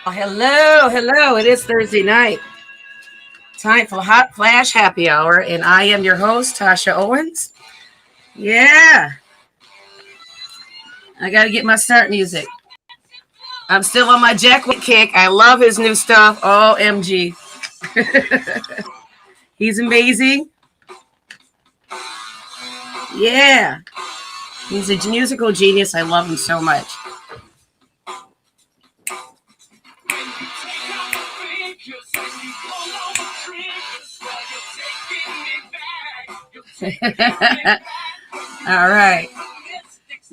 Hello, hello. It is Thursday night. Time for Hot Flash Happy Hour, and I am your host, Tasha Owens. Yeah, I got to get my start music. I'm still on my Jack White kick. I love his new stuff. OMG. He's amazing. Yeah, he's a musical genius. I love him so much. All right.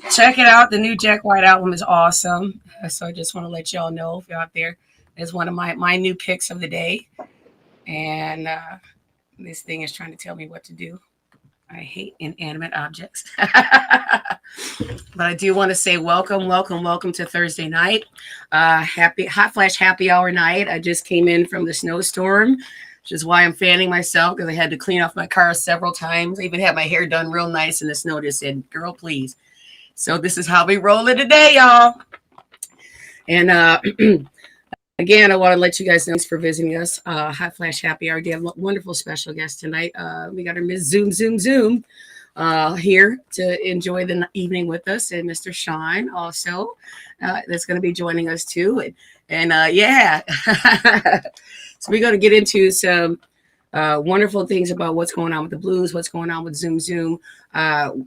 Check it out. The new Jack White album is awesome. So I just want to let y'all know if you're out there. It's one of my new picks of the day. And this thing is trying to tell me what to do. I hate inanimate objects. But I do want to say welcome to Thursday night. Happy Hot Flash Happy Hour night. I just came in from the snowstorm, which is why I'm fanning myself because I had to clean off my car several times. I even had my hair done real nice, and the snow just said, "Girl, please." So this is how we roll it today, y'all. And again, I want to let you guys know thanks for visiting us. Hot Flash Happy Hour. We have a wonderful special guest tonight. We got our Miss Zoom here to enjoy the evening with us, and Mr. Sean also that's going to be joining us too. And yeah, so we're going to get into some wonderful things about what's going on with the blues, what's going on with Zoom,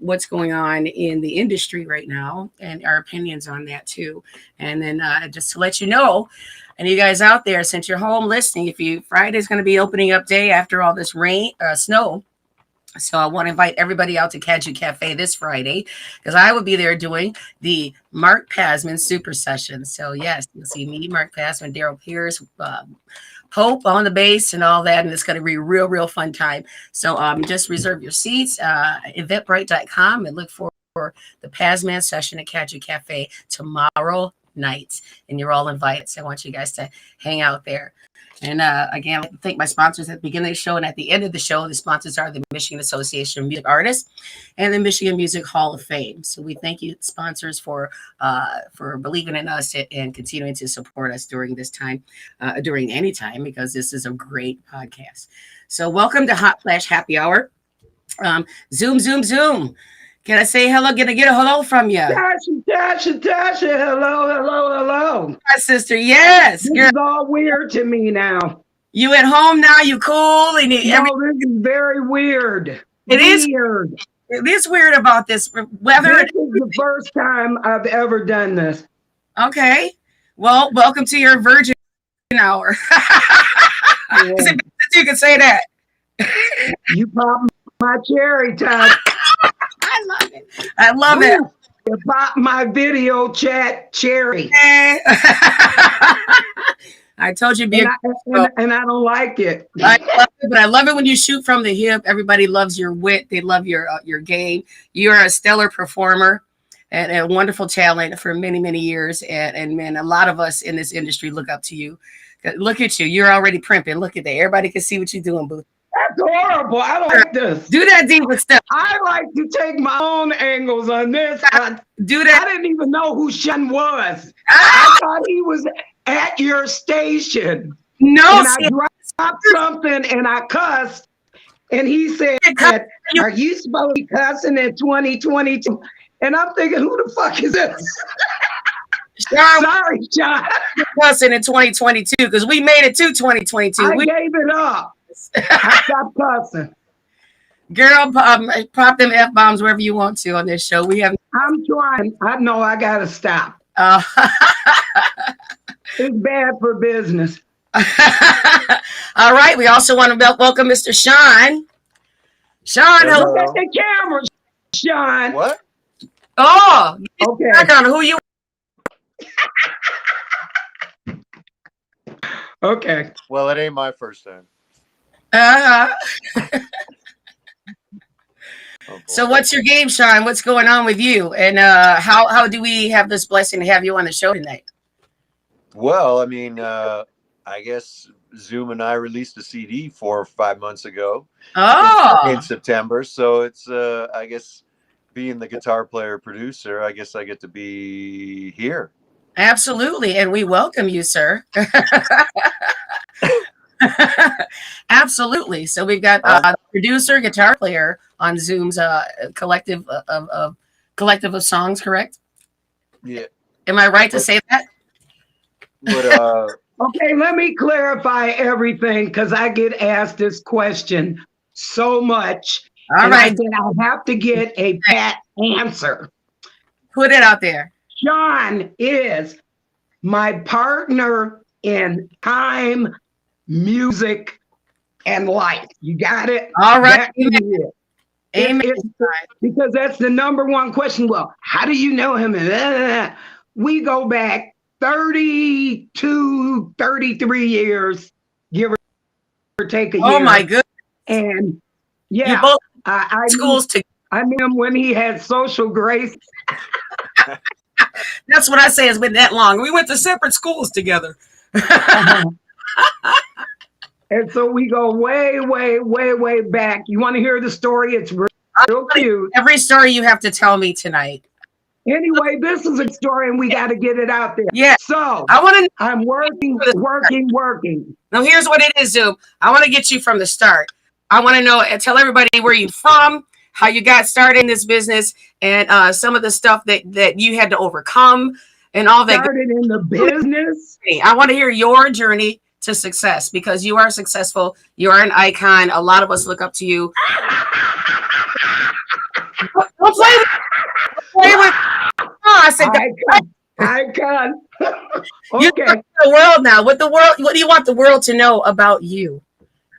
what's going on in the industry right now, and our opinions on that too. And then just to let you know, and you guys out there, since you're home listening, Friday's going to be opening up day after all this snow. So I want to invite everybody out to Caju Cafe this Friday because I will be there doing the Mark Pasman Super Session. So yes, you'll see me, Mark Pasman, Daryl Pierce, Pope on the bass and all that, and it's going to be a real fun time. So just reserve your seats, eventbrite.com, and look for the Pasman session at Caju Cafe tomorrow night. And you're all invited. So I want you guys to hang out there. And again, I thank my sponsors at the beginning of the show and at the end of the show. The sponsors are the Michigan Association of Music Artists and the Michigan Music Hall of Fame. So we thank you, sponsors, for believing in us and continuing to support us during this time, during any time, because this is a great podcast. So welcome to Hot Flash Happy Hour. Zoom. Can I say hello? Can I get a hello from you? Tasha, hello. My sister, yes. This is all weird to me now. You at home now? You cool? And this is very weird. It is weird. It is weird about this weather. This is the first time I've ever done this. Okay. Well, welcome to your virgin hour. Yeah. You can say that. You popped my cherry, Todd. I love it. I love it. You popped my video chat cherry. I told you, and I don't like it. I love it, but I love it when you shoot from the hip. Everybody loves your wit. They love your game. You're a stellar performer and a wonderful talent for many years. And man, a lot of us in this industry look up to you. Look at you. You're already primping. Look at that. Everybody can see what you're doing, boo. That's horrible. I don't like this. Do that diva stuff. I like to take my own angles on this. Do that. I didn't even know who Sean was. I thought he was at your station. No, and I dropped something and I cussed. And he said, "Are you supposed to be cussing in 2022?" And I'm thinking, who the fuck is this? Sorry, John. Cussing in 2022 because we made it to 2022. I gave it up. I stopped cussing. Girl, pop them F-bombs wherever you want to on this show. I'm trying. I know I got to stop. It's bad for business. All right. We also want to welcome Mr. Sean. Sean, look at the camera, Sean. What? Oh, okay. On who you? Okay. Well, it ain't my first time. So what's your game, Sean? What's going on with you? And how do we have this blessing to have you on the show tonight? Well, I mean, I guess Zoom and I released a CD 4 or 5 months ago. In September. So it's, I guess, being the guitar player producer, I guess I get to be here. Absolutely. And we welcome you, sir. Absolutely. So we've got producer, guitar player on Zoom's collective of songs, correct? Yeah. Am I right to say that? But Okay, let me clarify everything because I get asked this question so much. All right. I said I have to get a pat answer. Put it out there. Sean is my partner in time, music, and life. You got it? All right. Amen. Because that's the number one question. Well, how do you know him? We go back 32, 33 years, give or take a year. Oh my goodness. And yeah, you both I schools together. I knew him when he had social grace. That's what I say. It's been that long. We went to separate schools together. And so we go way, way, way, way back. You want to hear the story? It's real cute. Every story you have to tell me tonight. Anyway, this is a story and we got to get it out there. Yeah. So I want to. I'm working. Now here's what it is, Zoom. I want to get you from the start. I want to know and tell everybody where you're from, how you got started in this business, and some of the stuff that you had to overcome and all that. Started in the business. I want to hear your journey to success because you are successful. You are an icon. A lot of us look up to you. Don't play with. Oh, I said icon. Okay. You the world now. What do you want the world to know about you?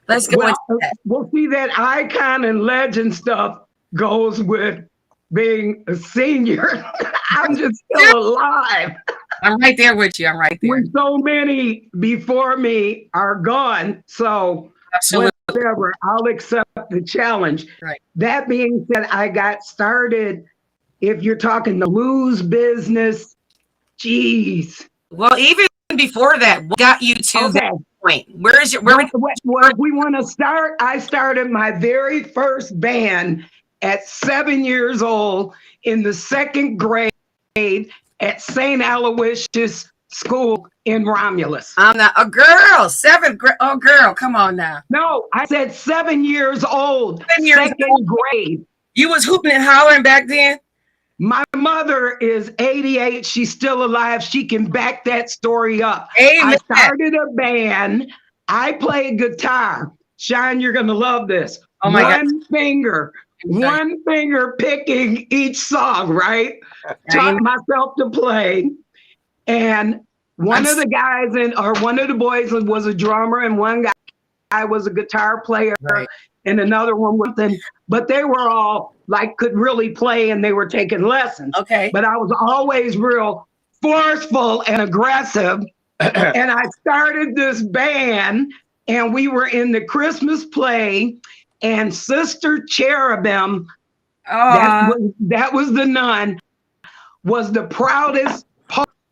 Let's go into that. We'll see that icon and legend stuff goes with being a senior. I'm just still alive. I'm right there with you. I'm right there. When so many before me are gone. So absolutely. Whatever, I'll accept the challenge. Right. That being said, I got started, if you're talking the blues business, geez. Well, even before that, what got you to that point? Where we want to start? I started my very first band at 7 years old in the second grade at St. Aloysius School in Romulus. I'm not a girl. Seventh grade. Oh, girl, come on now. No, I said 7 years old. Second grade. You was hooping and hollering back then? My mother is 88. She's still alive. She can back that story up. Amen. I started a band. I played guitar. Sean, you're going to love this. Oh my God. One finger picking each song, right? Taught myself to play. And one of the guys one of the boys was a drummer and one guy was a guitar player. Right. And another one was but they were all like could really play and they were taking lessons. Okay. But I was always real forceful and aggressive. And I started this band and we were in the Christmas play and Sister Cherubim, that was the nun, was the proudest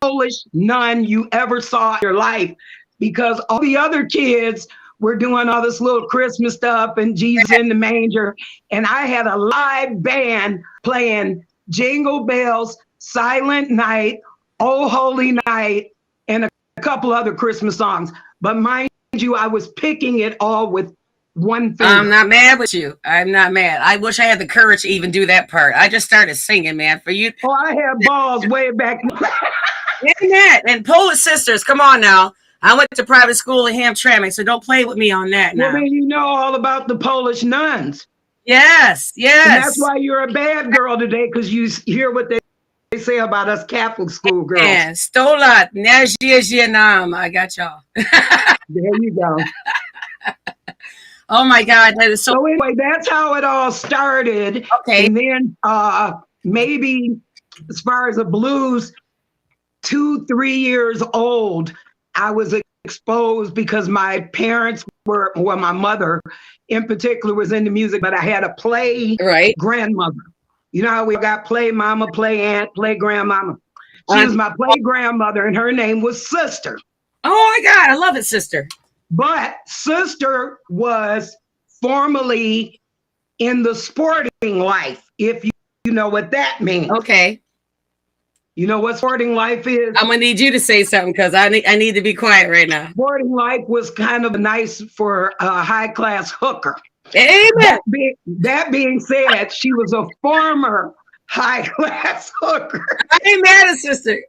Polish nun you ever saw in your life because all the other kids were doing all this little Christmas stuff and Jesus in the manger. And I had a live band playing Jingle Bells, Silent Night, Oh Holy Night, and a couple other Christmas songs. But mind you, I was picking it all with one finger. I'm not mad with you. I'm not mad. I wish I had the courage to even do that part. I just started singing, man, for you. Oh, I had balls way back. And Polish sisters, come on now. I went to private school in Hamtramck, so don't play with me on that now. Well, then you know all about the Polish nuns. Yes. And that's why you're a bad girl today, because you hear what they say about us Catholic school girls. Yeah, Stolat, Nam. I got y'all. There you go. Oh my God, that is so anyway, that's how it all started. Okay. And then maybe as far as the blues, 2-3 years old, I was exposed because my parents were, well, my mother in particular was into music, but I had a play grandmother. You know how we got play mama, play aunt, play grandmama. She was my play grandmother and her name was Sister. Oh my God, I love it, Sister. But Sister was formerly in the sporting life, if you know what that means. Okay. You know what sporting life is? I'm gonna need you to say something because I need to be quiet right now. Sporting life was kind of nice for a high class hooker. Amen. That being said, she was a former high class hooker. I ain't mad at sister.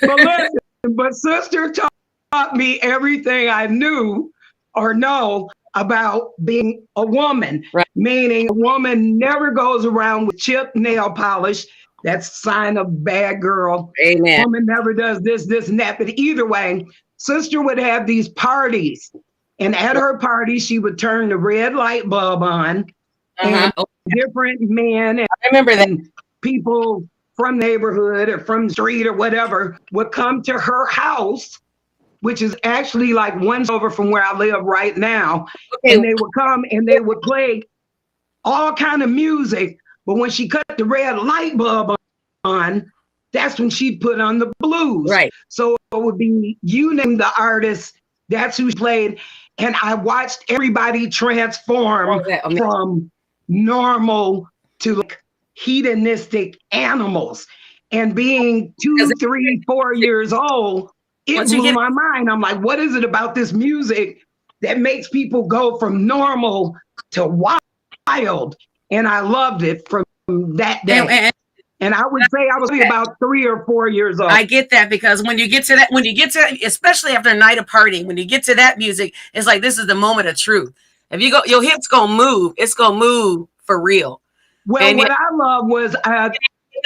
But listen, but sister taught me everything I knew or know about being a woman, right. Meaning a woman never goes around with chipped nail polish. That's a sign of bad girl. Amen. Woman never does this, and that. But either way, sister would have these parties. And at her party, she would turn the red light bulb on. And different men and I remember that. People from neighborhood or from the street or whatever would come to her house, which is actually like one over from where I live right now. Okay. And they would come and they would play all kind of music. But when she cut the red light bulb on, that's when she put on the blues. Right. So it would be, you name the artist, that's who played. And I watched everybody transform from normal to like hedonistic animals. And being 2, 3, 4 years old, it blew my mind. I'm like, what is it about this music that makes people go from normal to wild? And I loved it from that day. And I would say I was about 3 or 4 years old. I get that because when you get to that, especially after a night of partying, when you get to that music, it's like this is the moment of truth. If you go, your hips gonna move. It's gonna move for real. Well, and what I love was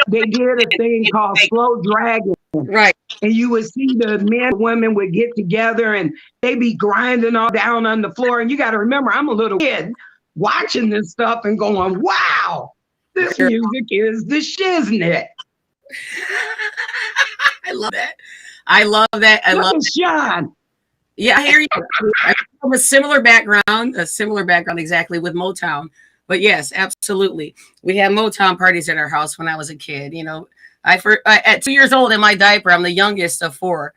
they did a thing called slow dragging. Right. And you would see the men and women would get together and they be grinding all down on the floor. And you got to remember, I'm a little kid watching this stuff and going, wow, this music is the shiznit. I love that. I love that. I love Sean. Yeah, I hear you. I have a similar background exactly with Motown. But yes, absolutely. We had Motown parties at our house when I was a kid. You know, at 2 years old in my diaper, I'm the youngest of 4.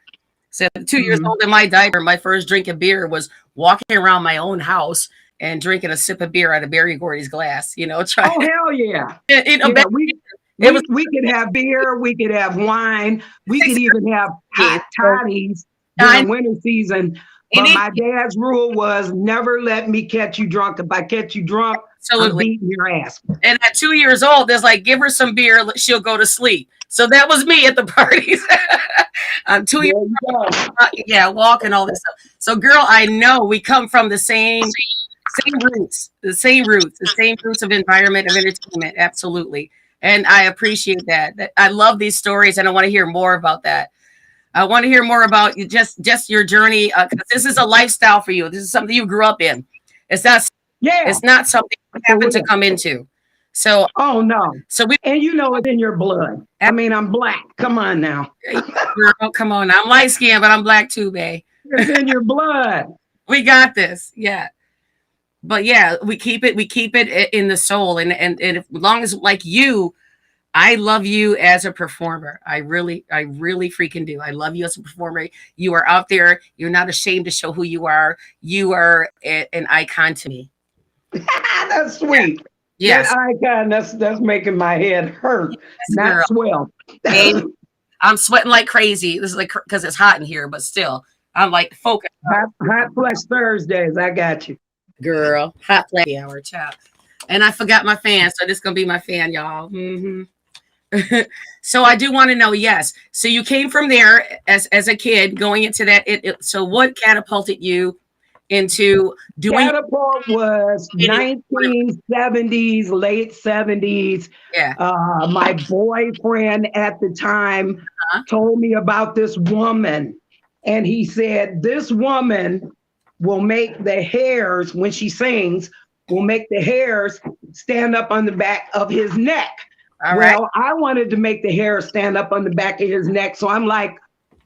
So 2 years old in my diaper, my first drink of beer was walking around my own house and drinking a sip of beer out of Berry Gordy's glass. You know, hell yeah! We could have beer, we could have wine, we could even have hot toddies during winter season. But my dad's rule was never let me catch you drunk. If I catch you drunk, I'm beating your ass. And at 2 years old, there's like, give her some beer, she'll go to sleep. So that was me at the parties. I'm 2 years old. Yeah, walking all this stuff. So girl, I know we come from the same roots of environment, of entertainment. Absolutely. And I appreciate that. I love these stories and I want to hear more about that. I want to hear more about you, just your journey. Because this is a lifestyle for you. This is something you grew up in. It's not something you happen to come into. So, oh no. So and you know it's in your blood. I mean, I'm black. Come on now. Girl, come on. I'm light skinned, but I'm black too, babe. It's in your blood. We got this. Yeah. But yeah, we keep it in the soul. And as long as like you, I love you as a performer. I really freaking do. I love you as a performer. You are out there. You're not ashamed to show who you are. You are an icon to me. That's sweet. Yes. That icon, that's making my head hurt. Yes, not swell. I'm sweating like crazy. This is like because it's hot in here, but still, I'm like focused. Hot Flesh Thursdays. I got you. Girl, hot flash hour, child. And I forgot my fan, so this is gonna be my fan, y'all. So I do want to know, yes. So you came from there as a kid, going into that. So what catapulted you into doing? Catapult was 1970s, late 70s. Yeah. My boyfriend at the time told me about this woman, and he said, "This woman will make the hairs, when she sings, will make the hairs stand up on the back of his neck." Well, I wanted to make the hair stand up on the back of his neck. So I'm like,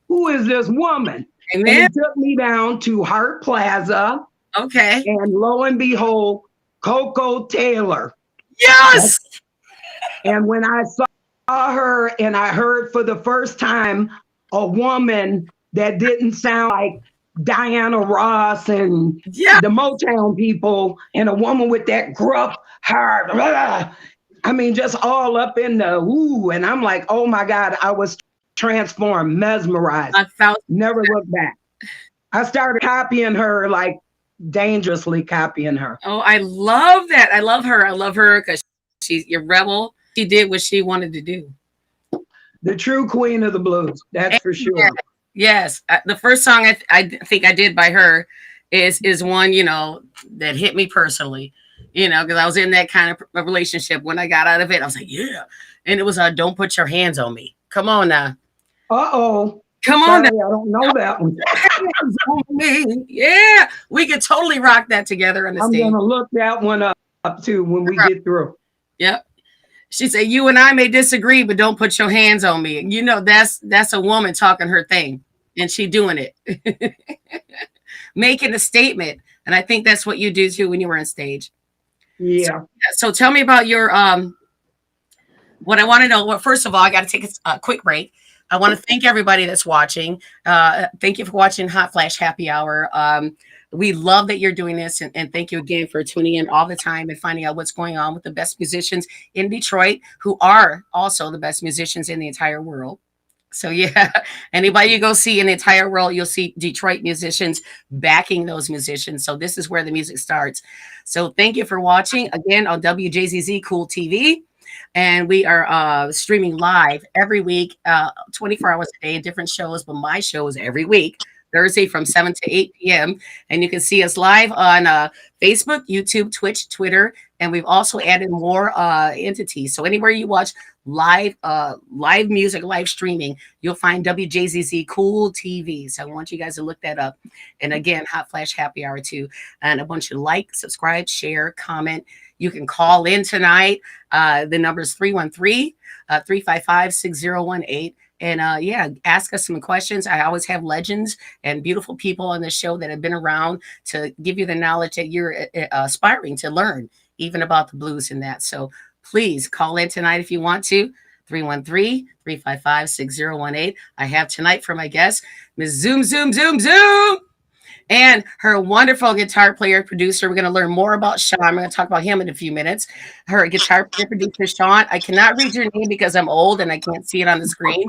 who is this woman? Amen. And he took me down to Hart Plaza. Okay. And lo and behold, Coco Taylor. Yes. And when I saw her and I heard for the first time a woman that didn't sound like Diana Ross and the Motown people, and a woman with that gruff, hard, I mean, just all up in the ooh. And I'm like, oh my God, I was transformed, mesmerized, never looked back. I started copying her, like dangerously copying her. Oh, I love that. I love her. I love her because she's your rebel. She did what she wanted to do. The true queen of the blues, that's for sure. Yes. The first song I think I did by her is one, you know, that hit me personally, you know, because I was in that kind of relationship. When I got out of it, I was like, yeah. And it was Don't Put Your Hands on Me. Come on now. Uh-oh. Come on. Sorry, I don't know that one. Yeah. We could totally rock that together on the stage. I'm going to look that one up too when we get through. Yep. She said, you and I may disagree, but don't put your hands on me. You know, that's a woman talking her thing, and she doing it. Making a statement. And I think that's what you do too when you were on stage. Yeah. So tell me about your, what I want to know. Well, first of all, I got to take a quick break. I want to thank everybody that's watching. Thank you for watching Hot Flash Happy Hour. We love that you're doing this, and thank you again for tuning in all the time and finding out what's going on with the best musicians in Detroit, who are also the best musicians in the entire world. So yeah, anybody you go see in the entire world, you'll see Detroit musicians backing those musicians. So this is where the music starts. So thank you for watching again on WJZZ Cool TV. And we are streaming live every week, 24 hours a day, different shows. But my show is every week, Thursday from 7 to 8 p.m. And you can see us live on Facebook, YouTube, Twitch, Twitter. And we've also added more entities. So anywhere you watch live music, live streaming, you'll find WJZZ Cool TV. So I want you guys to look that up. And again, Hot Flash Happy Hour too. And a bunch of like, subscribe, share, comment. You can call in tonight. The number is 313-355-6018. And yeah, ask us some questions. I always have legends and beautiful people on the show that have been around to give you the knowledge that you're aspiring to learn, even about the blues and that. So please call in tonight if you want to. 313-355-6018. I have tonight for my guest, Ms. Zoom, Zoom, Zoom, Zoom, and her wonderful guitar player, producer. We're going to learn more about Sean. I'm going to talk about him in a few minutes. Her guitar player, producer, Sean. I cannot read your name because I'm old and I can't see it on the screen.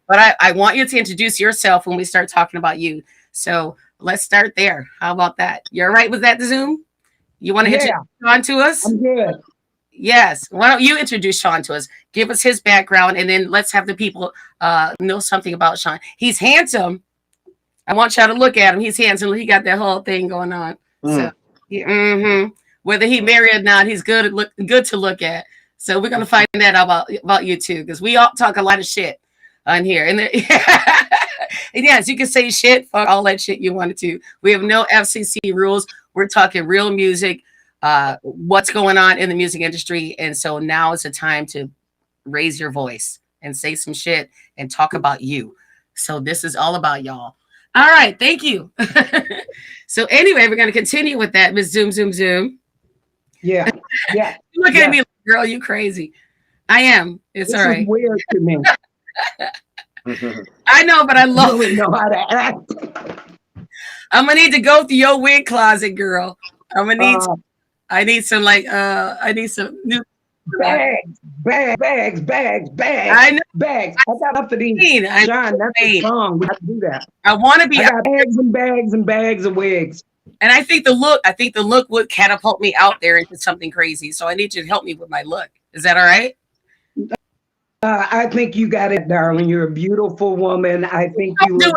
But I want you to introduce yourself when we start talking about you. So let's start there. How about that? You're all right with that, Zoom? You want to introduce Sean to us? I'm good. Yes. Why don't you introduce Sean to us? Give us his background, and then let's have the people know something about Sean. He's handsome. I want y'all to look at him. He's handsome. He got that whole thing going on. So, whether he married or not, he's good to look at. So we're gonna find that out about you too, because we all talk a lot of shit on here. And, and yes, you can say shit, fuck all that shit you wanted to. We have no FCC rules. We're talking real music, what's going on in the music industry, and so now is the time to raise your voice and say some shit and talk about you. So this is all about y'all. All right, thank you. So anyway, we're going to continue with that, Miss Zoom, Zoom, Zoom. Yeah, yeah. Look at me, girl, you crazy. I am. It's all right. This is weird to me. I know, but I love it. Know how to act. I'm gonna need to go through your wig closet, girl. I'm gonna need. I need some I need some new bags. I know bags. I got up for these. John, that's a song. We have to do that. I want to be. I got bags and bags of wigs. And I think the look would catapult me out there into something crazy. So I need you to help me with my look. Is that all right? I think you got it, darling. You're a beautiful woman. I think you look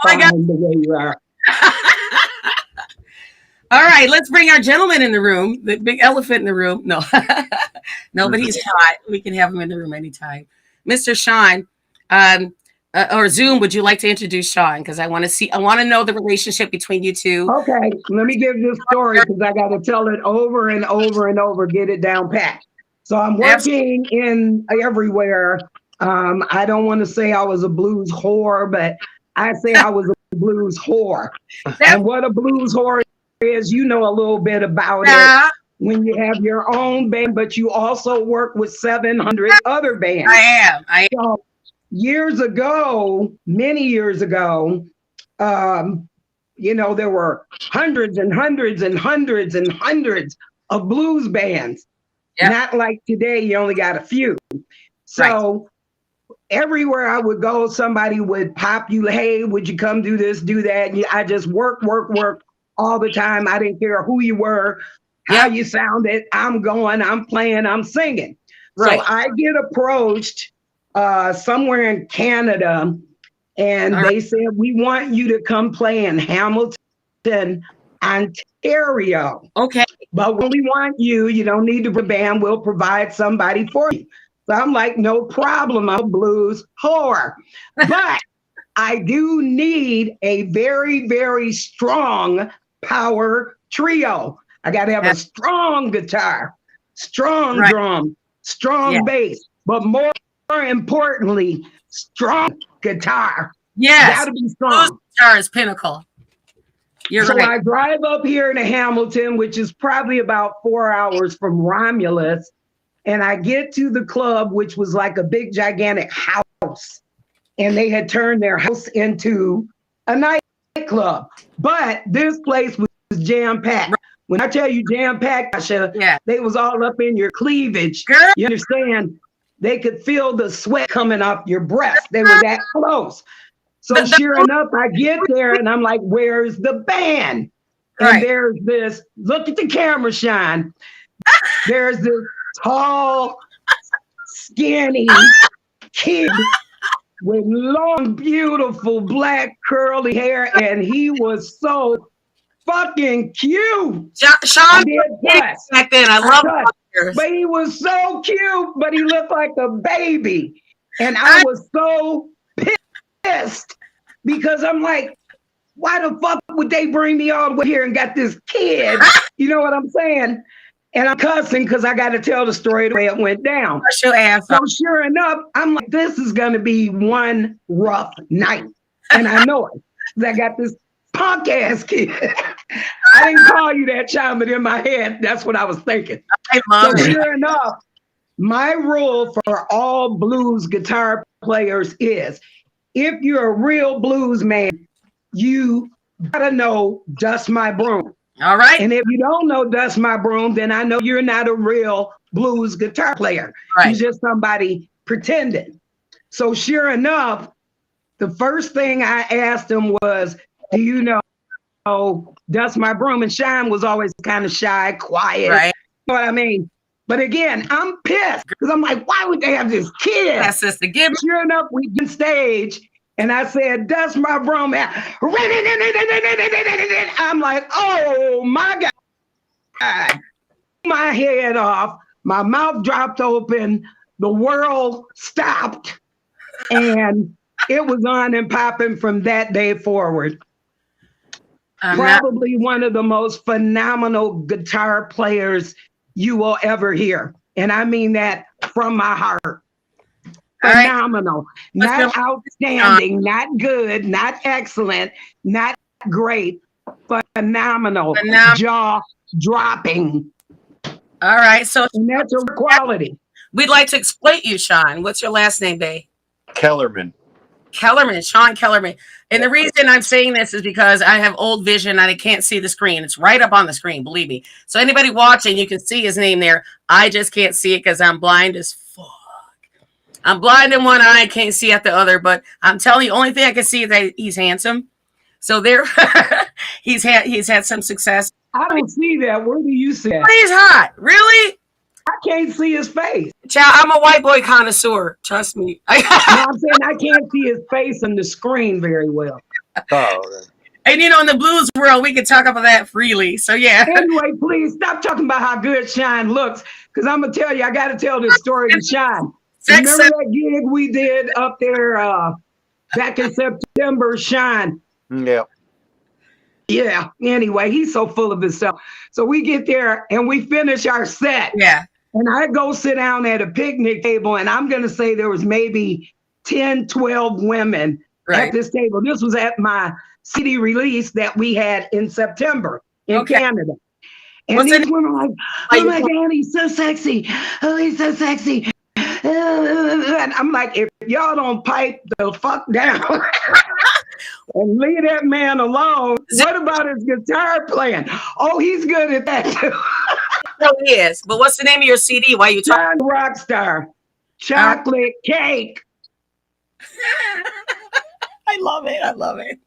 fine the way you are. All right, let's bring our gentleman in the room, the big elephant in the room. No, no, but he's hot. We can have him in the room anytime. Mr. Sean, or Zoom, would you like to introduce Sean? Because I want to know the relationship between you two. Okay, let me give this story because I got to tell it over and over and over, get it down pat. So I'm working in everywhere. I don't want to say I was a blues whore, but I say I was a blues whore. And what a blues whore is, you know a little bit about it. When you have your own band, but you also work with 700 other bands. I am. So years ago, many years ago, you know, there were hundreds and hundreds and hundreds and hundreds of blues bands. Yep. Not like today, you only got a few. So everywhere I would go, somebody would pop you, hey, would you come do this, do that? And I just work all the time. I didn't care who you were, how you sounded. I'm going, I'm playing, I'm singing. Right. So I get approached somewhere in Canada, and they said, we want you to come play in Hamilton, Ontario. Okay. But when we want you, you don't need to be a band, we'll provide somebody for you. So I'm like, no problem, I'm a blues whore. But I do need a very, very strong power trio. I got to have a strong guitar, strong drum, strong bass, but more importantly, strong guitar. Yes. Got to be strong. Guitar is pinnacle. You're so right. I drive up here to Hamilton, which is probably about 4 hours from Romulus. And I get to the club, which was like a big, gigantic house. And they had turned their house into a nightclub. But this place was jam-packed. Right. When I tell you jam-packed, Tasha, they was all up in your cleavage. Girl. You understand? They could feel the sweat coming off your breast. They were that close. So sure enough, I get there and I'm like, where's the band? And there's this, look at the camera, Sean. There's this tall, skinny kid with long, beautiful black curly hair, and he was so fucking cute. Sean back then, I love it. But he was so cute, but he looked like a baby. And I was so pissed because I'm like, why the fuck would they bring me all the way here and got this kid? You know what I'm saying? And I'm cussing because I got to tell the story the way it went down. Your ass so sure enough, I'm like, this is going to be one rough night. And I know it. I got this punk ass kid. I didn't call you that, Sean, but in my head, that's what I was thinking. So sure enough, my rule for all blues guitar players is, if you're a real blues man, you gotta know Dust My Broom. All right. And if you don't know Dust My Broom, then I know you're not a real blues guitar player. Right. You're just somebody pretending. So sure enough, the first thing I asked him was, do you know Dust My Broom? And Sean was always kind of shy, quiet. Right. You know what I mean? But again, I'm pissed because I'm like, why would they have this kid? That's just to give me. Sure enough, we did stage. And I said, Dust My Broom. I'm like, oh my God. My head off. My mouth dropped open. The world stopped. And it was on and popping from that day forward. Probably one of the most phenomenal guitar players you will ever hear. And I mean that from my heart. Phenomenal, not outstanding, not good, not excellent, not great, but phenomenal, jaw dropping. All right, so and that's a quality. We'd like to exploit you, Sean. What's your last name, babe? Kellerman. Kellerman, Sean Kellerman. And the reason I'm saying this is because I have old vision and I can't see the screen. It's right up on the screen, believe me. So anybody watching, you can see his name there. I just can't see it because I'm blind as fuck. I'm blind in one eye, can't see at the other, but I'm telling you, only thing I can see is that he's handsome. So there, he's had some success. I don't see that. Where do you see it? He's hot, really? I can't see his face. Child, I'm a white boy connoisseur. Trust me. No, I'm saying I can't see his face on the screen very well. Oh. And you know, in the blues world, we can talk about that freely. So yeah. Anyway, please stop talking about how good Sean looks, because I'm gonna tell you, I got to tell this story to Sean. Remember that gig we did up there back in September, Sean? Yeah. Yeah. Anyway, he's so full of himself. So we get there and we finish our set. Yeah. And I go sit down at a picnic table, and I'm going to say there was maybe 10, 12 women at this table. This was at my CD release that we had in September in Canada. And these women are like, oh my God, he's so sexy. Oh, he's so sexy. And I'm like, if y'all don't pipe the fuck down and leave that man alone, what about his guitar playing? Oh, he's good at that too. No, he is. But what's the name of your CD? Why are you talking? Rockstar, Chocolate Cake. I love it. I love it.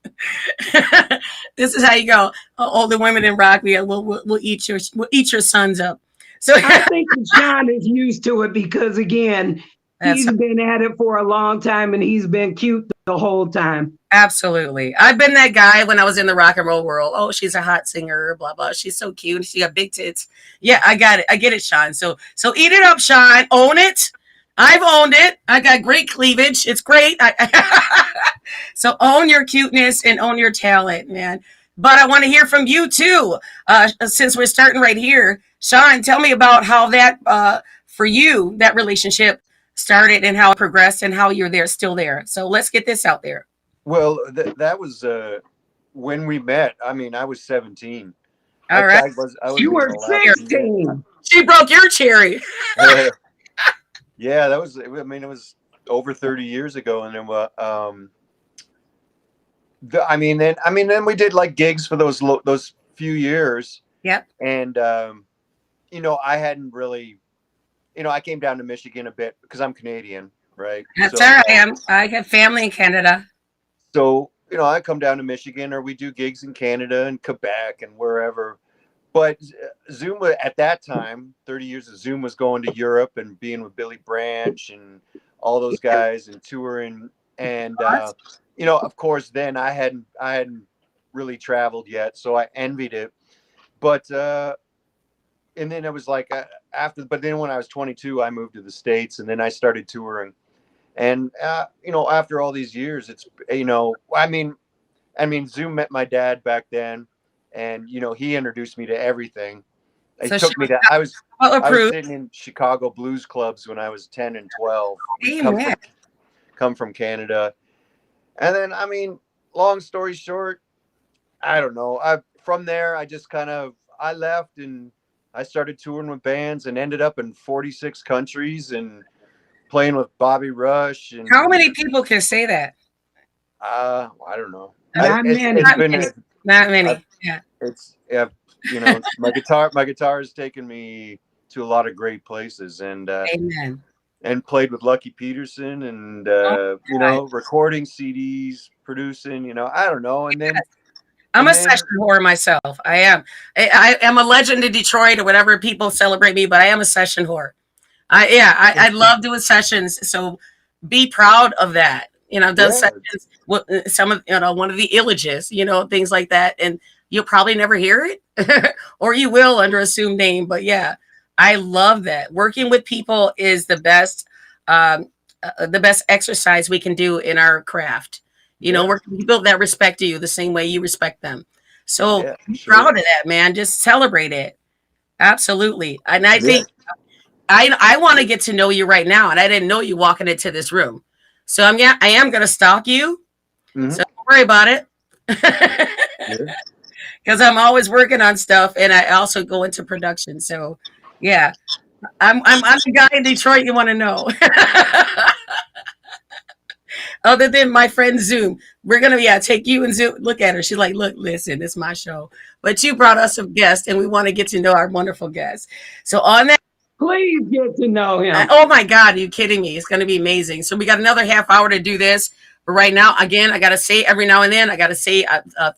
This is how you go. All the women in rock, we'll eat your sons up. So I think Sean is used to it because, again, he's been at it for a long time and he's been cute the whole time. Absolutely. I've been that guy when I was in the rock and roll world. Oh, she's a hot singer, blah, blah. She's so cute. She got big tits. Yeah, I got it. I get it, Sean. So eat it up, Sean. Own it. I've owned it. I got great cleavage. It's great. So own your cuteness and own your talent, man. But I want to hear from you too. Since we're starting right here, Sean, tell me about how that, for you, that relationship started and how it progressed and how you're still there. So let's get this out there. Well, that was when we met. I mean, I was 17. All right. I was you were 16. She broke your cherry. Yeah, that was. I mean, it was over 30 years ago, and then we did like gigs for those few years. Yep. And I hadn't really, I came down to Michigan a bit because I'm Canadian, right? That's all right. I have family in Canada. So, I come down to Michigan, or we do gigs in Canada and Quebec and wherever. But Zoom at that time, 30 years of Zoom, was going to Europe and being with Billy Branch and all those guys and touring. And, of course, then I hadn't really traveled yet, so I envied it. But, and then it was like but then when I was 22, I moved to the States, and then I started touring. And, after all these years, it's, Zoom met my dad back then, and, he introduced me to everything. It took me to, I was sitting in Chicago blues clubs when I was 10 and 12. Come from Canada. And then, long story short, I don't know. From there, I just I left and I started touring with bands and ended up in 46 countries and playing with Bobby Rush. And how many people can say that? I don't know. Not many. Yeah. It's my guitar has taken me to a lot of great places, and amen. And played with Lucky Peterson, and recording CDs, producing. I don't know, and then. I'm a session whore myself. I am. I am a legend in Detroit or whatever people celebrate me, but I am a session whore. I love doing sessions. So be proud of that. I've done sessions with some of, one of the Illages, things like that. And you'll probably never hear it or you will under assumed name. But yeah, I love that. Working with people is the best exercise we can do in our craft. Working with people that respect you the same way you respect them. So be proud of that, man. Just celebrate it. Absolutely. And I think I want to get to know you right now. And I didn't know you walking into this room. So I am going to stalk you. Mm-hmm. So don't worry about it. Because I'm always working on stuff. And I also go into production. So yeah, I'm the guy in Detroit you want to know. Other than my friend Zoom, we're going to take you and Zoom. Look at her. She's like, look, listen, it's my show. But you brought us some guests and we want to get to know our wonderful guests. So on that. Please get to know him. Oh my God, are you kidding me? It's going to be amazing. So we got another half hour to do this. But right now, again, I got to say every now and then, I got to say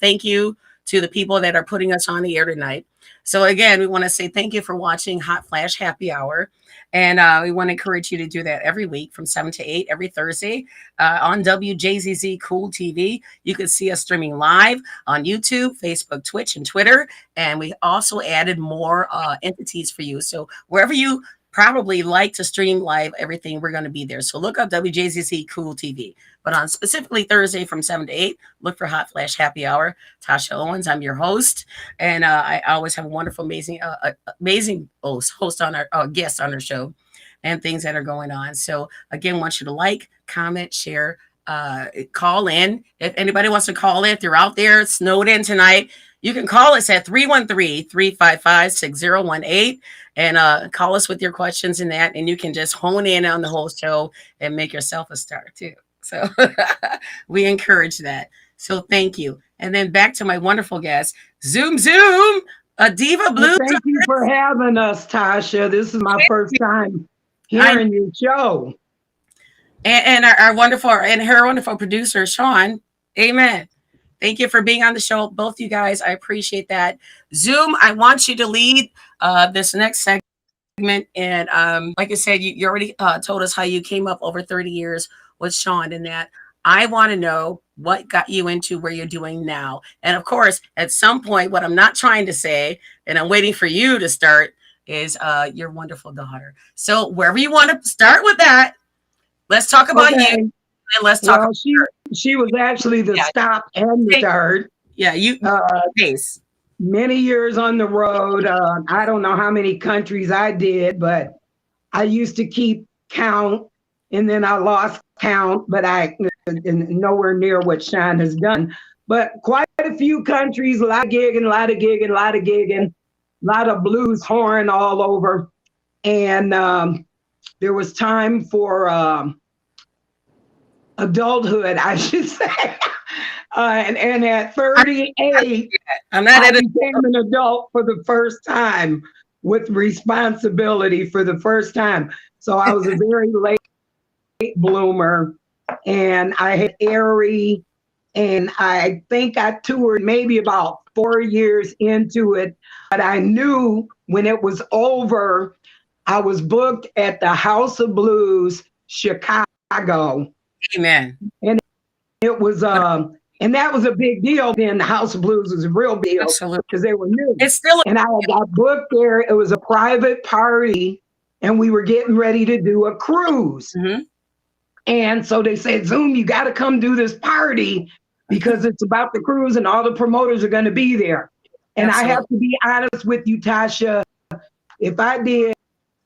thank you to the people that are putting us on the air tonight. So again, we want to say thank you for watching Hot Flash Happy Hour. And we want to encourage you to do that every week from 7 to 8 every Thursday on WJZZ Cool TV. You can see us streaming live on YouTube, Facebook, Twitch, and Twitter. And we also added more entities for you. So wherever you probably like to stream live everything, we're going to be there. So look up WJZZ Cool TV. But on specifically Thursday from 7 to 8, look for Hot Flash Happy Hour. Tasha Owens, I'm your host. And I always have a wonderful, amazing host on our guests on our show and things that are going on. So again, want you to like, comment, share, call in. If anybody wants to call in, if you're out there, snowed in tonight, you can call us at 313-355-6018 and call us with your questions and that. And you can just hone in on the whole show and make yourself a star too. So we encourage that. So thank you. And then back to my wonderful guest, Zoom, a Diva Blues. Thank you for having us, Tasha. This is my first time hearing your show. And our wonderful and her wonderful producer, Sean. Amen. Thank you for being on the show, both you guys. I appreciate that. Zoom, I want you to lead this next segment. And like I said, you already told us how you came up over 30 years with Sean and that. I want to know what got you into where you're doing now. And of course, at some point, what I'm not trying to say, and I'm waiting for you to start, is your wonderful daughter. So wherever you want to start with that, let's talk about you. And let's talk Well, she was actually the stop and the start. Yeah, you pace. Many years on the road. I don't know how many countries I did, but I used to keep count, and then I lost count, but I nowhere near what Sean has done. But quite a few countries, a lot of gigging, a lot of blues horn all over. And there was time for adulthood, I should say. And at 38, I became an adult for the first time with responsibility for the first time. So I was a very late bloomer, and I had Aerie, and I think I toured maybe about 4 years into it. But I knew when it was over, I was booked at the House of Blues, Chicago. Amen. And it was and that was a big deal then. The House of Blues was a real deal because they were new. It's still, and I got booked there. It was a private party, and we were getting ready to do a cruise. Mm-hmm. And so they said, Zoom, you got to come do this party because it's about the cruise and all the promoters are going to be there. And Absolutely. I have to be honest with you, Tasha, if I did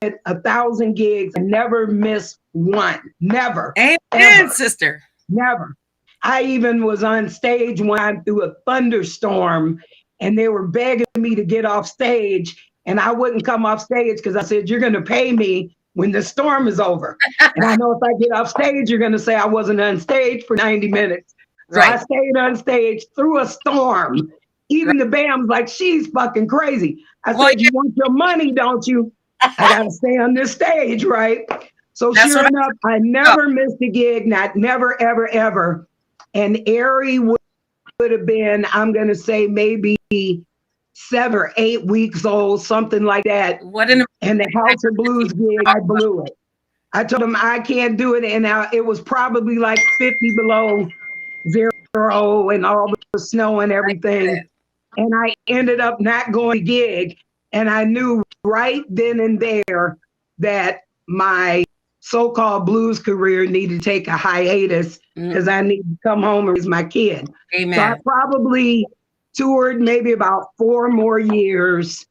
1,000 gigs, I never missed one. Never. Amen, sister. Never. I even was on stage one through a thunderstorm, and they were begging me to get off stage, and I wouldn't come off stage because I said, you're going to pay me when the storm is over. And I know if I get off stage, you're going to say I wasn't on stage for 90 minutes. So I stayed on stage through a storm. Even the band was like, she's fucking crazy. I said, you want your money, don't you? I got to stay on this stage, right? So sure enough, I never missed a gig, never, ever, ever. And Aerie would have been, I'm going to say maybe 7 or 8 weeks old, something like that. And the House of Blues gig, I blew it. I told them I can't do it. And it was probably like 50 below zero and all the snow and everything. And I ended up not going to gig. And I knew right then and there that my so-called blues career needed to take a hiatus because I needed to come home and raise my kid. Amen. So I probably toured maybe about 4 more years.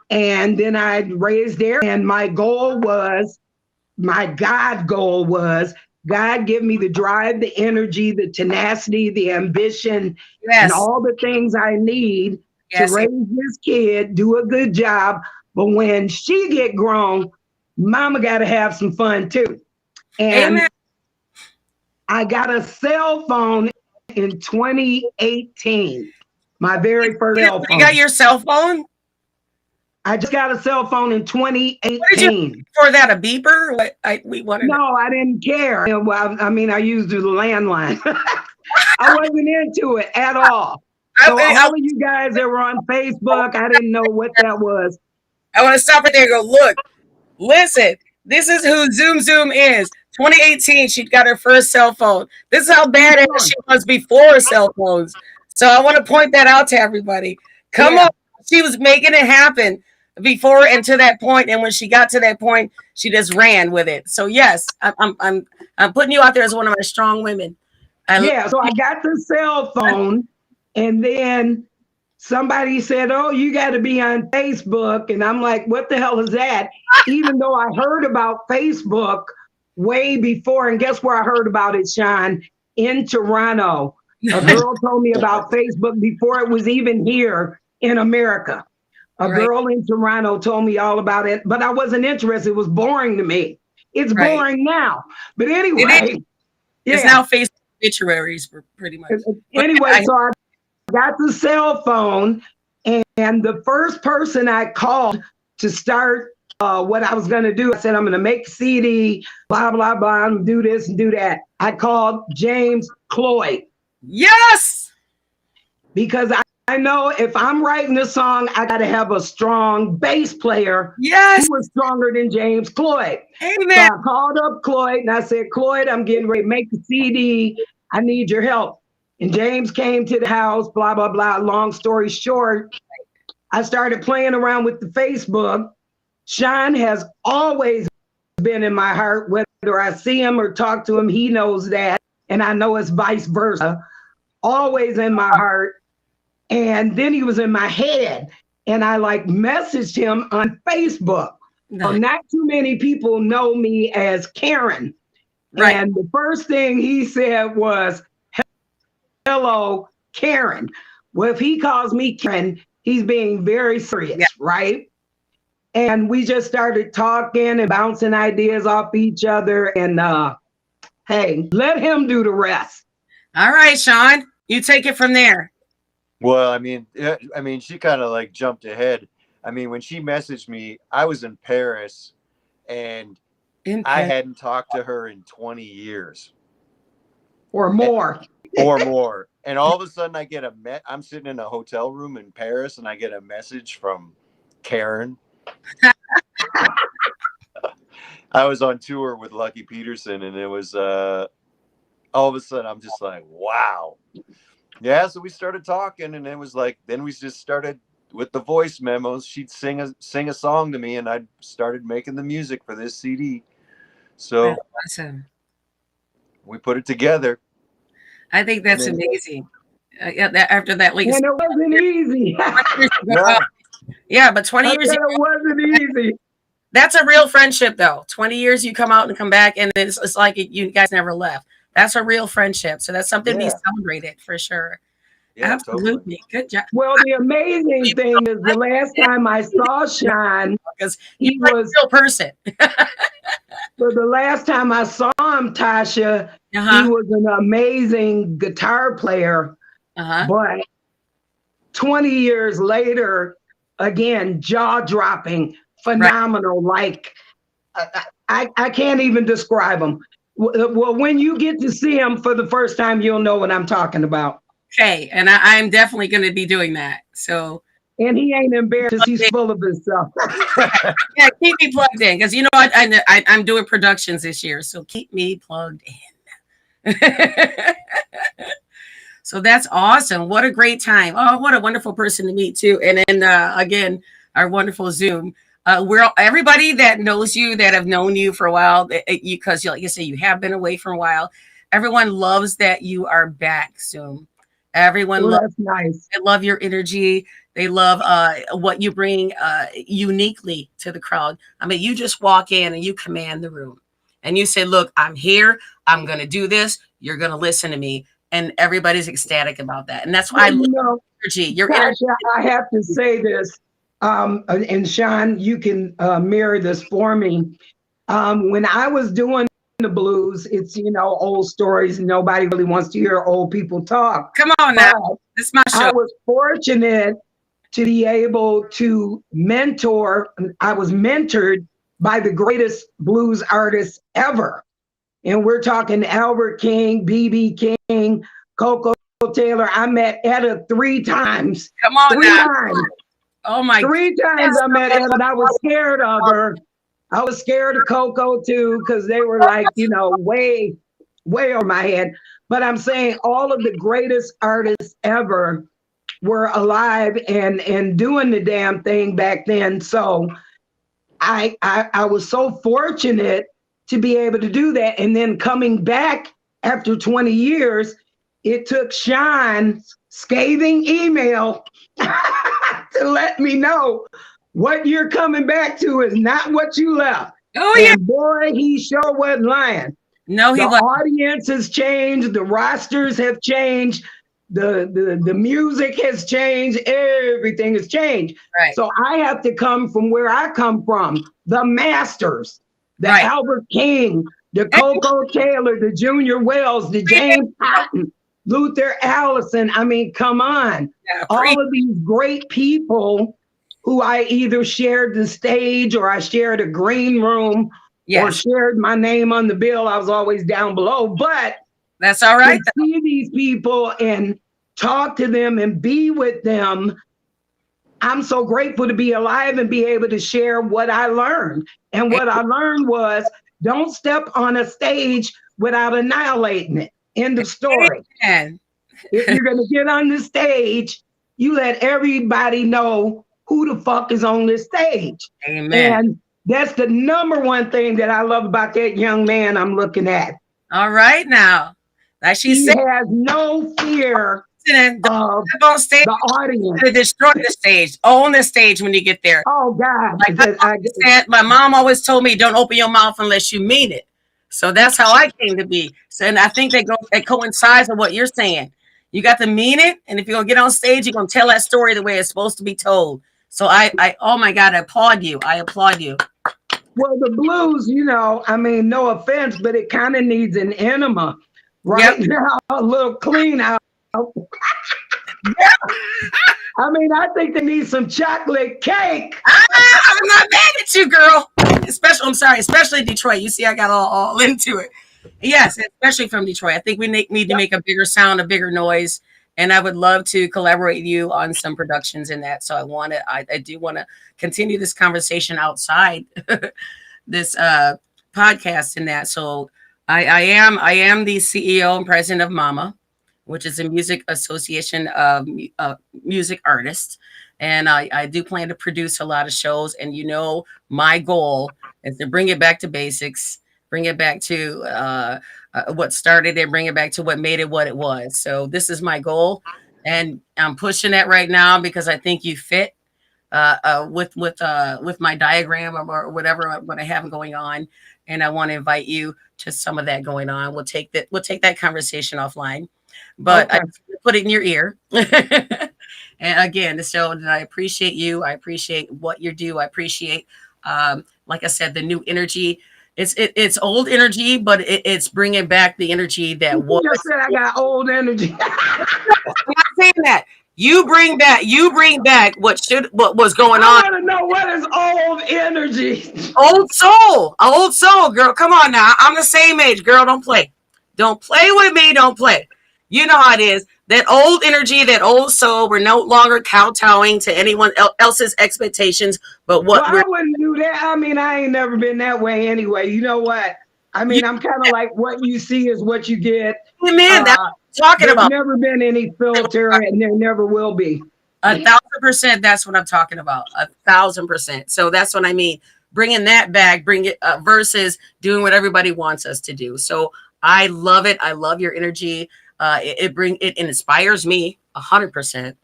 And then I raised there. And my goal was, my God goal was, God give me the drive, the energy, the tenacity, the ambition, and all the things I need to raise this kid, do a good job. But when she get grown, mama got to have some fun too. And Amen. I got a cell phone in 2018, my very first cell phone. You got your cell phone? I just got a cell phone in 2018. For that, a beeper? No, I didn't care. Well, I mean, I used the landline. I wasn't into it at all. So all of you guys that were on Facebook, I didn't know what that was. I want to stop it there and go, look, listen, this is who Zoom is. 2018, she got her first cell phone. This is how badass she was before cell phones. So I want to point that out to everybody. Come on. She was making it happen before and to that point. And when she got to that point, she just ran with it. So yes, I'm putting you out there as one of my strong women. So I got the cell phone, and then somebody said, oh, you got to be on Facebook. And I'm like, what the hell is that? Even though I heard about Facebook way before. And guess where I heard about it, Sean? In Toronto. A girl told me about Facebook before it was even here in America. A girl in Toronto told me all about it, but I wasn't interested. It was boring to me. It's boring now. But anyway. It's now Facebook obituaries, pretty much. Anyway, so I got the cell phone, and the first person I called to start what I was going to do. I said, I'm going to make a CD, blah, blah, blah, and do this and do that. I called James Cloyd. Yes. Because I know if I'm writing a song, I got to have a strong bass player Yes. who was stronger than James Cloyd. Amen. So I called up Cloyd and I said, Cloyd, I'm getting ready to make a CD. I need your help. And James came to the house, blah, blah, blah. Long story short, I started playing around with the Facebook. Sean has always been in my heart, whether I see him or talk to him, he knows that. And I know it's vice versa. Always in my heart. And then he was in my head. And I messaged him on Facebook. Nice. Not too many people know me as Karen. Right. And the first thing he said was, hello, Karen. Well, if he calls me Karen, he's being very serious, right? And we just started talking and bouncing ideas off each other. And hey, let him do the rest. All right, Sean, you take it from there. Well, I mean, she kind of jumped ahead. I mean, when she messaged me, I was in Paris, and I hadn't talked to her in 20 years or more. And all of a sudden, I get I'm sitting in a hotel room in Paris, and I get a message from Karen. I was on tour with Lucky Peterson, and it was all of a sudden I'm just like, wow. Yeah, so we started talking, and it was then we just started with the voice memos. She'd sing a song to me, and I started making the music for this CD. So awesome. We put it together. I think that's amazing. After that, and it wasn't easy. Yeah, but 20 years. It wasn't easy. That's a real friendship, though. 20 years, you come out and come back, and it's like you guys never left. That's a real friendship. So that's something to be celebrated for sure. Yeah, absolutely. Totally. Good job. Well, the amazing thing is the last time I saw Sean, because he was a real person. So the last time I saw him, Tasha, he was an amazing guitar player. But 20 years later, again, jaw-dropping, phenomenal. Right. I can't even describe him. Well, when you get to see him for the first time, you'll know what I'm talking about. Okay, and I'm definitely going to be doing that. So, and he ain't embarrassed; he's full of himself. Yeah, keep me plugged in because I'm doing productions this year, so keep me plugged in. So that's awesome! What a great time! Oh, what a wonderful person to meet too! And then again, our wonderful Zoom. We're everybody that knows you, that have known you for a while, because like you say, you have been away for a while. Everyone loves that you are back, Zoom. Everyone loves. Nice. They love your energy. They love what you bring uniquely to the crowd. I mean, you just walk in and you command the room, and you say, "Look, I'm here. I'm going to do this. You're going to listen to me," and everybody's ecstatic about that. And that's why I love energy. Your energy. I have to say this. And Sean, you can mirror this for me. When I was doing the blues, it's, old stories. Nobody really wants to hear old people talk. Come on now. This is my show. I was fortunate to be able to mentor. I was mentored by the greatest blues artists ever. And we're talking Albert King, B.B. King, Coco Taylor. I met Etta 3 times. Come on 3 now. times. Oh my! 3 times I met her, and I was scared of her. I was scared of Coco too, because they were way, way over my head. But I'm saying all of the greatest artists ever were alive and doing the damn thing back then. So I was so fortunate to be able to do that. And then coming back after 20 years, it took Sean's scathing email to let me know what you're coming back to is not what you left. Oh, yeah. And boy, he sure wasn't lying. No, he wasn't. The audience has changed. The rosters have changed. The music has changed. Everything has changed. Right. So I have to come from where I come from. The masters, the Albert King, the Coco Taylor, the Junior Wells, the James Cotton, Luther Allison. I mean, come on. Yeah, all of these great people who I either shared the stage or I shared a green room or Yes, shared my name on the bill. I was always down below. But that's all to right. see these people and talk to them and be with them, I'm so grateful to be alive and be able to share what I learned. And what I learned was don't step on a stage without annihilating it. End of story. And If you're going to get on the stage, you let everybody know who the fuck is on this stage. amen. And that's the number one thing that I love about that young man I'm looking at. All right now. Like she He said, has no fear don't of step on stage the audience. to destroy the stage. Own the stage when you get there. Oh God. Like my mom always told me, don't open your mouth unless you mean it. So that's how I came to be. So, and I think that coincides with what you're saying. You got to mean it, and if you're gonna get on stage, you're gonna tell that story the way it's supposed to be told. So oh my God, I applaud you. I applaud you. Well, the blues, I mean, no offense, but it kind of needs an enema right now, a little clean out. I mean, I think they need some chocolate cake. I'm not mad at you, girl. Especially Detroit. You see, I got all into it. Yes, especially from Detroit. I think we need to make a bigger sound, a bigger noise, and I would love to collaborate with you on some productions in that. So I do want to continue this conversation outside this podcast in that. So I am the CEO and president of MAMA, which is a music association of music artists. And I do plan to produce a lot of shows. And my goal is to bring it back to basics, bring it back to what started it, bring it back to what made it what it was. So this is my goal. And I'm pushing that right now because I think you fit with my diagram or whatever what I have going on. And I want to invite you to some of that going on. We'll take that conversation offline. But I put it in your ear. And again, so I appreciate you. I appreciate what you do. I appreciate, like I said, the new energy. It's old energy, but it's bringing back the energy that was. You just said I got old energy. I'm not saying that. You bring back what was going on. I want to know what is old energy. Old soul, girl. Come on now. I'm the same age, girl. Don't play with me. Don't play. You know how it is. That old energy, that old soul, we're no longer kowtowing to anyone else's expectations, but what I wouldn't do that. I mean, I ain't never been that way anyway. You know what? I mean, I'm kind of like what you see is what you get. Man, that's what I'm talking about. There's never been any filter, and there never will be. 1,000%. That's what I'm talking about. 1,000%. So that's what I mean. Bringing that back, bring it versus doing what everybody wants us to do. So I love it. I love your energy. It inspires me 100%.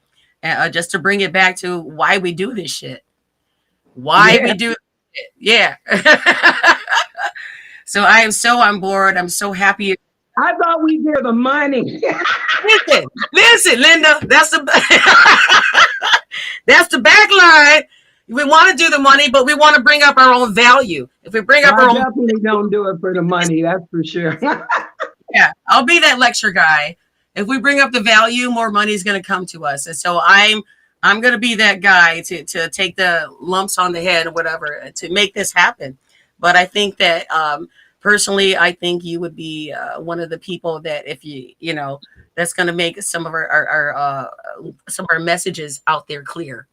Just to bring it back to why we do this shit. Why we do it. Yeah. So I am so on board. I'm so happy. I thought we did the money. Listen, Linda. That's the back line. We want to do the money, but we want to bring up our own value. If we bring up our own, definitely don't do it for the money. That's for sure. Yeah, I'll be that lecture guy. If we bring up the value, more money is going to come to us. And so I'm going to be that guy to take the lumps on the head or whatever to make this happen. But I think that personally, I think you would be one of the people that if that's going to make some of our messages out there clear.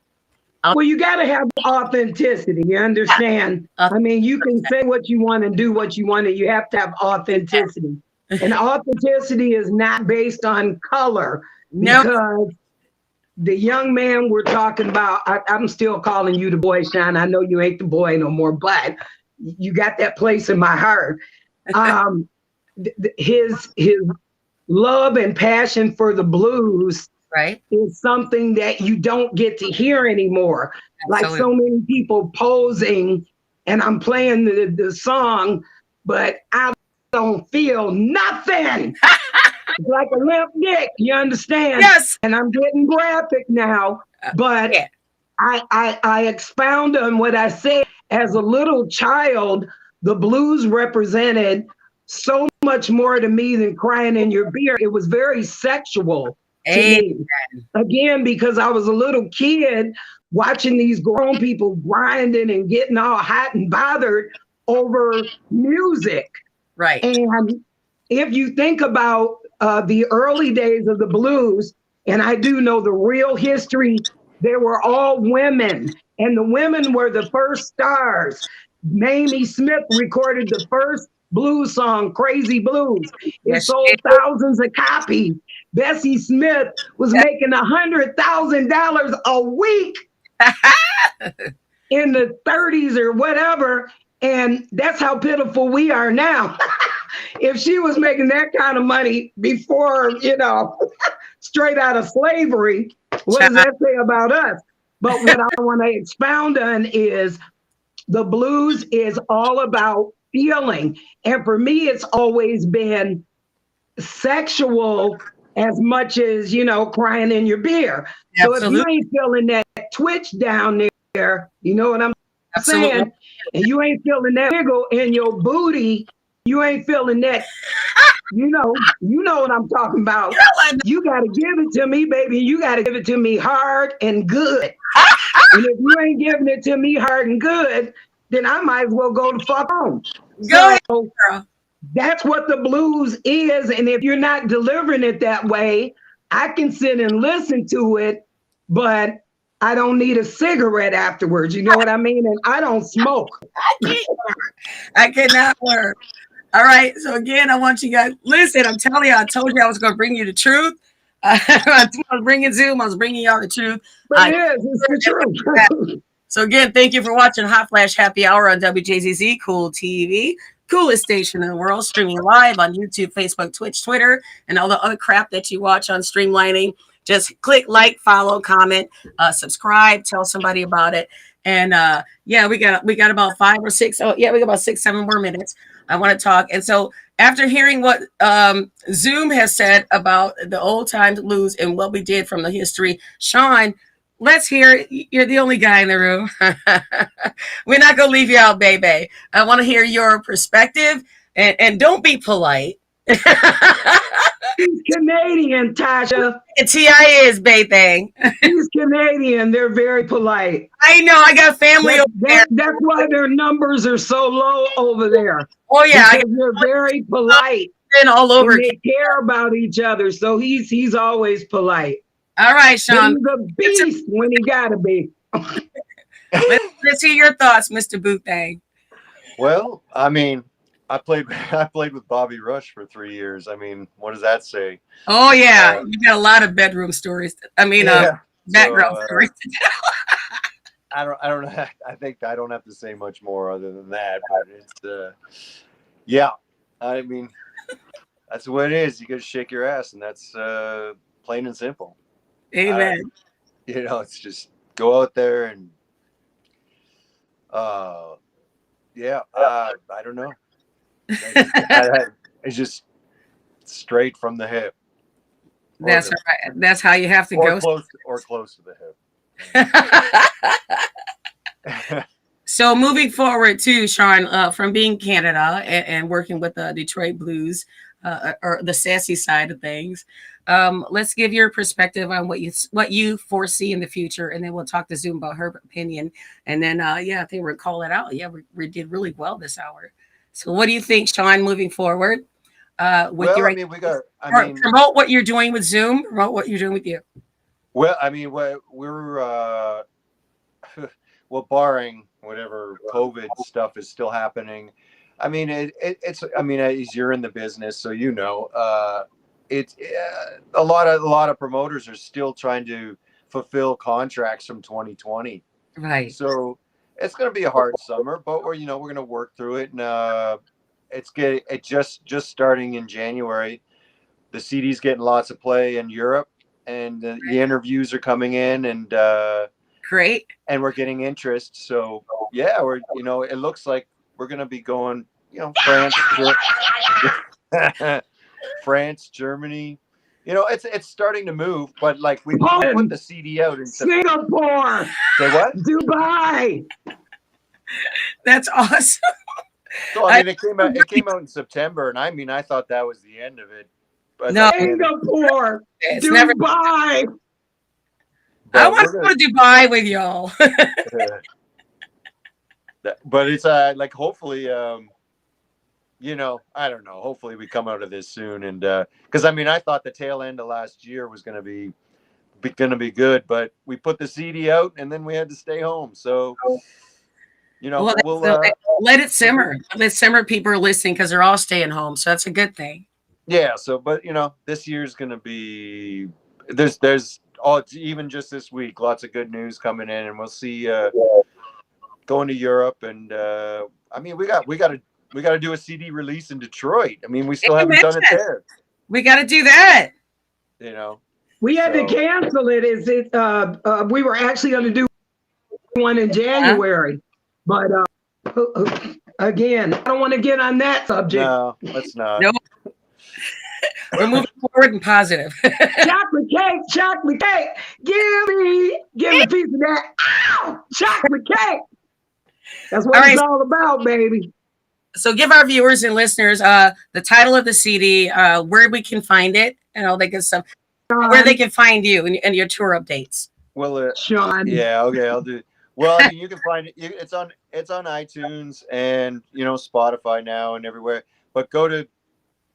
Well, you got to have authenticity. You understand? I mean, you can say what you want and do what you want, and you have to have authenticity. And authenticity is not based on color. Because the young man we're talking about, I'm still calling you the boy, Sean. I know you ain't the boy no more, but you got that place in my heart. His love and passion for the blues is something that you don't get to hear anymore. Absolutely. Like so many people posing, and I'm playing the song, but I don't feel nothing. It's like a limp dick, you understand? Yes. And I'm getting graphic now, but I expound on what I said. As a little child, the blues represented so much more to me than crying in your beer. It was very sexual. to Amen. me. Again, because I was a little kid watching these grown people grinding and getting all hot and bothered over music. Right. And if you think about the early days of the blues, and I do know the real history, they were all women, and the women were the first stars. Mamie Smith recorded the first blues song, Crazy Blues. It Yes, sold thousands of copies. Bessie Smith was making $100,000 a week in the 30s or whatever. And that's how pitiful we are now. If she was making that kind of money before, straight out of slavery, what does that say about us? But what I want to expound on is the blues is all about feeling. And for me, it's always been sexual as much as, crying in your beer. So if you ain't feeling that twitch down there, you know what I'm saying? And you ain't feeling that wiggle in your booty, you ain't feeling that, you know what I'm talking about. You got to give it to me, baby. You got to give it to me hard and good. And if you ain't giving it to me hard and good, then I might as well go to fuck home. Go ahead, girl. That's what the blues is. And if you're not delivering it that way, I can sit and listen to it, but I don't need a cigarette afterwards. You know what I mean? And I don't smoke. I cannot work. All right. So again, I want you guys, listen, I'm telling you, I told you I was going to bring you the truth. I was bringing Zoom. I was bringing y'all the truth. But it's the truth. So again, thank you for watching Hot Flash Happy Hour on WJZZ Cool TV. Coolest station in the world, streaming live on YouTube, Facebook, Twitch, Twitter, and all the other crap that you watch on Streamlining. Just click like, follow, comment, subscribe, tell somebody about it. And yeah, we got about 5 or 6. Oh yeah, we got about 6, 7 more minutes. I want to talk. And so after hearing what Zoom has said about the old time blues and what we did from the history, Sean, let's hear it. You're the only guy in the room. We're not going to leave you out, baby. I want to hear your perspective, and don't be polite. He's Canadian, Tasha. T.I. is, baby. He's Canadian. They're very polite. I know. I got family over there. That's why their numbers are so low over there. Oh, yeah. Because they're very polite. And all over. And they care about each other. So he's always polite. All right, Sean. He's a beast when he gotta be. Let's hear your thoughts, Mr. Boothang. Well, I mean, I played with Bobby Rush for 3 years. I mean, what does that say? Oh yeah, you got a lot of bedroom stories. I mean, background stories. I don't know. I think I don't have to say much more other than that. But it's yeah. I mean, that's what it is. You got to shake your ass, and that's plain and simple. Amen. It's just go out there and yeah. I don't know. It's just straight from the hip. That's right. That's how you have to go. Close to the hip. So moving forward too, Sean, from being Canada and working with the Detroit Blues, or the sassy side of things, let's give your perspective on what you foresee in the future, and then we'll talk to Zoom about her opinion, and then I think we'll call it out. Yeah, we did really well this hour. So what do you think, Sean, moving forward? Promote what you're doing with Zoom. Promote what you're doing with you. Well, I mean, we're well, barring whatever COVID stuff is still happening. I mean, it's. I mean, as you're in the business, so it's a lot of promoters are still trying to fulfill contracts from 2020. Right. So it's going to be a hard summer, but we're going to work through it, and it's just starting in January. The CD's getting lots of play in Europe, and the interviews are coming in, and great. And we're getting interest. So yeah, it looks like we're going to be going, France, Germany. It's starting to move, but like we put the CD out in Singapore. Say what? Dubai. That's awesome. So I mean, it came out in September, and I mean, I thought that was the end of it, as No. I can. Singapore, It's never. Dubai. I But want to we're go to Dubai with y'all. but it's like hopefully you know, I don't know, hopefully we come out of this soon, and because I mean I thought the tail end of last year was going to be good, but we put the CD out and then we had to stay home, so you know, Well, we'll let it simmer. Let it simmer. People are listening because they're all staying home, so that's a good thing. yeah, so but you know, this year's going to be there's all, even just this week, lots of good news coming in, and we'll see going to Europe, and I mean we got to do a CD release in Detroit. I mean, we still haven't done it there. We got to do that. You know, We had to So- cancel it. We were actually going to do one in January, but again, I don't want to get on that subject. no, let's not. Nope. We're moving forward and positive. Chocolate cake. Give me a piece of that. Ow! Chocolate cake. That's what All it's right. all about, baby. So give our viewers and listeners the title of the CD, where we can find it, and all that good stuff, where they can find you and your tour updates. Well, Sean. yeah, okay, I'll do. Well, I mean, you can find it. It's on iTunes and, you know, Spotify now and everywhere. But go to,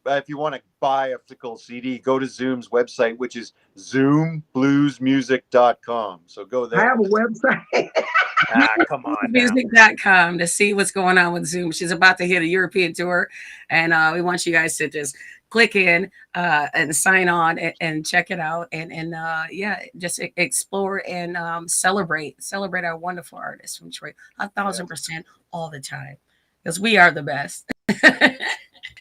if you want to buy a physical CD, go to Zoom's website, which is zoombluesmusic.com. So go I there. have a website. Come on now. Music.com to see what's going on with Zoom. She's about to hit a European tour, and we want you guys to just click in and sign on and check it out, and yeah, just explore and celebrate our wonderful artists from Detroit 1,000% all the time, because we are the best.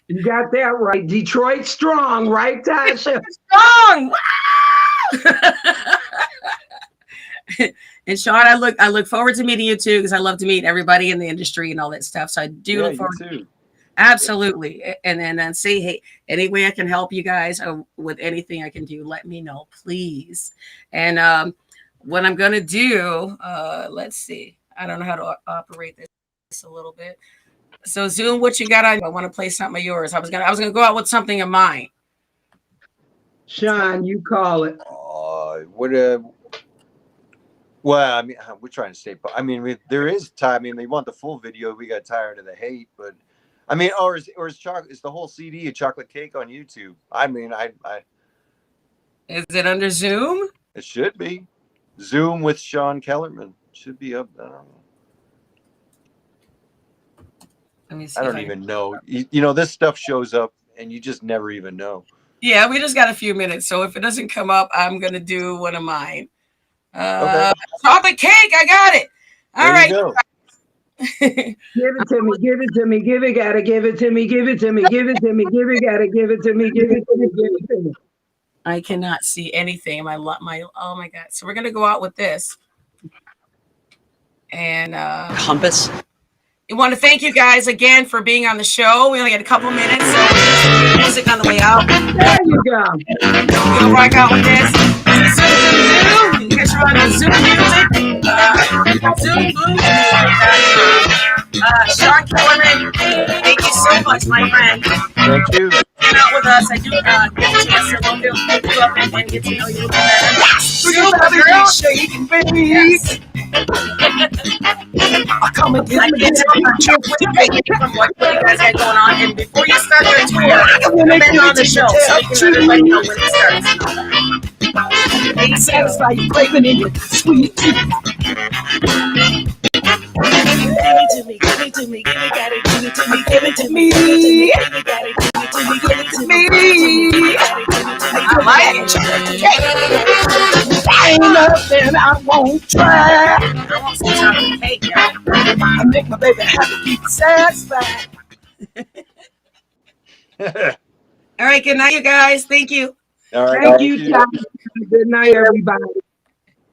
You got that right. Detroit strong, right, Tasha? Strong. And Sean, I look forward to meeting you too, because I love to meet everybody in the industry and all that stuff. So I do look forward too. Absolutely. And then say, hey, any way I can help you guys with anything I can do, let me know, please. And what I'm gonna do, let's see. I don't know how to operate this a little bit. So Zoom, what you got on? I want to play something of yours. I was gonna go out with something of mine. Sean, you call it. Well, I mean, we're trying to stay. I mean, there is time. I mean, they want the full video. We got tired of the hate, but I mean, or is the whole CD a chocolate cake on YouTube? I mean, I Is it under Zoom? It should be Zoom with Sean Kellerman. Should be up. I don't know. Let me see. I don't even know. You know, this stuff shows up, and you just never even know. Yeah, we just got a few minutes, so if it doesn't come up, I'm gonna do one of mine. Okay. Chocolate cake, I got it. All right. There you go. Give it to me, give it to me, give it, gotta give it to me, give it to me, give it to me, give it, gotta give it to me, give it to me, give it to me. I cannot see anything. My oh my god. So we're gonna go out with this. And Compass. we want to thank you guys again for being on the show. We only got a couple minutes, so we're just some music on the way out. There you go. We're gonna rock out with this. Zoom. You can catch you on the Zoom music. Zoom Sean Kellerman, thank you so much, my friend. Thank you. Hang out with us. I do get a chance to look you up and get to know you a little better. Zoom, girl. Shaking, baby. Yes. I come and I can tell what you guys got going on. And before you start your tour, comment on the show so we can let everybody know when it starts. Thank you. satisfy your craving in your sweet tooth. Give it to me, give it to me, give it, gotta give it to me, give it to me, give it, gotta give it to me, give it to me, I like it. Ain't nothing I won't try. I want some chocolate cake, y'all. I make my baby happy, keep it satisfied. All right, good night, you guys. Thank you. All right. Thank you, Tom. Good night, everybody.